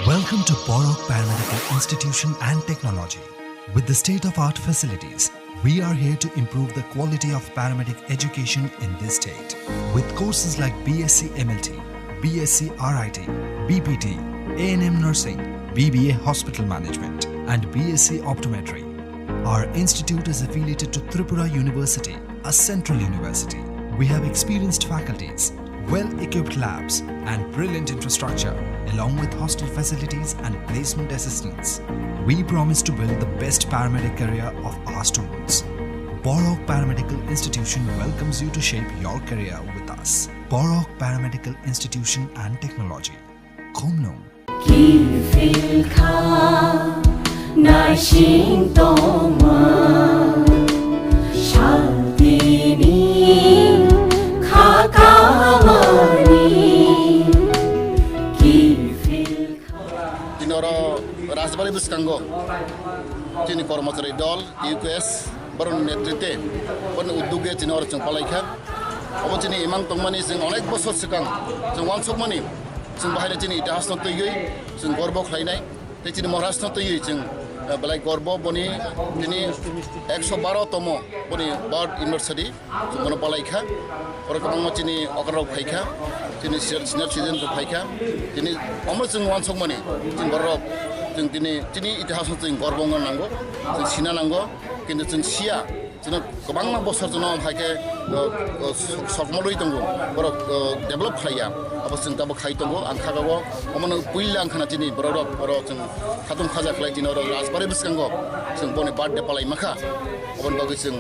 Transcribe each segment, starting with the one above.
Welcome to Borok Paramedical Institution and Technology. With the state-of-art facilities, we are here to improve the quality of paramedic education in this state. With courses like BSc MLT, BSc RIT, BPT, A&M Nursing, BBA Hospital Management, and BSc Optometry. Our institute is affiliated to Tripura University, a central university. We have experienced faculties, well-equipped labs, and brilliant infrastructure, along with hostel facilities and placement assistance. We promise to build the best paramedic career of our students. Borok Paramedical Institution welcomes you to shape your career with us. Borok Paramedical Institution and Technology. Khomnong. রাজবাড়ী বিস্কাঙ্গ তিনি কর্মচারী দল ইউকেএস বরণ নেতৃত্বে বরণ উদ্যোগে তিনি অরচং পালাইখা অবচিনি ইমাং তংমানি जों अनेक बोसोर सिगां जों वानसकमानि जों बाहायनो दिनै इतिहास तैयै जों गर्व खालायनाय दिनै महाराष्ट्र तैयै जों बेलाय गर्व बनि दिनै 112तम बनि बार्ड इउनिभार्सिटी जों बनो पालायखा आरो गोबां दिनै अकराव फायखा दिनै सिनियर सिटिजेन फायखा दिनै अमर जों वानसकमानि जों गर्व जों दिनै इतिहास जों गर्व नांगौ जों सिना नांगौ किन्तु जों सिया जों गोबां बोसोर जों फायखे सकमलुइ दङ बर डेभलप खालाया अब जों दाबो खाय दङ आं खागाव अमन पुइला आं खाना दिनै बर जों खादुं खाजा खालाय दिनै राजबारि बिस्कांग जों बनि बार्थडे पालाय माखा अबन बागै जों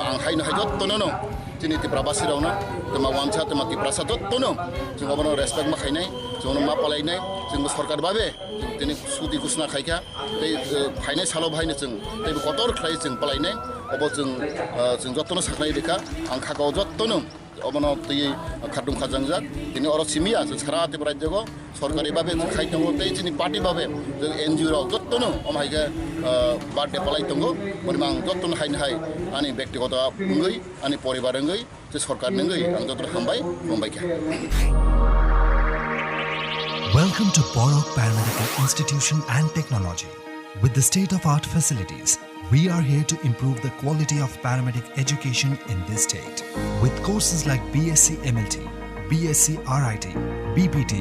आं हायनो हायदो तनो दिनै तिब्रा बासिरावनो तमा वानसा तमा तिब्रा साथ तनो जों अबन रेसपेक्ट माखायनाय जों मा पालायनाय जों सरकार बाबे दिनै सुदि घोषणा खायखा दै फायनाय सालाव बाहायनो जों दै कतर खाय जों पालायनाय अब जों जत्न साखनाय देखा आं खागाव जत्नो अबन दै खादुं खाजांजा दिनै अर सिमिया जों सारा तिब राज्यगो सरकारि बाबे जों खाय दङ दै दिनै पार्टी बाबे जों एनजिअ राव जत्नो अमायगे बार्थडे पालाय दङ बनि आं जत्नो हायनो हाय आंनि व्यक्तिगत अंगै आंनि परिबार अंगै जे सरकार नंगै आं जत्नो हामबाय बुंबायखा Welcome to Borok Paramedical Institution and Technology. With the state-of-art facilities, we are here to improve the quality of paramedic education in this state. With courses like BSc MLT, BSc RIT, BPT,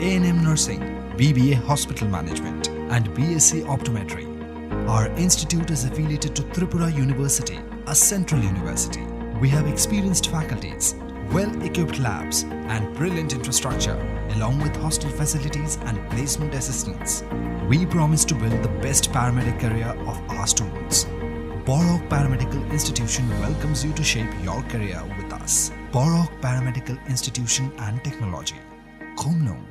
A&M Nursing, BBA Hospital Management, and BSc Optometry. Our institute is affiliated to Tripura University, a central university. We have experienced faculties, well-equipped labs, and brilliant infrastructure, along with hostel facilities and placement assistance. We promise to build the best paramedic career of our students. Borok Paramedical Institution welcomes you to shape your career with us. Borok Paramedical Institution and Technology. Khomnong.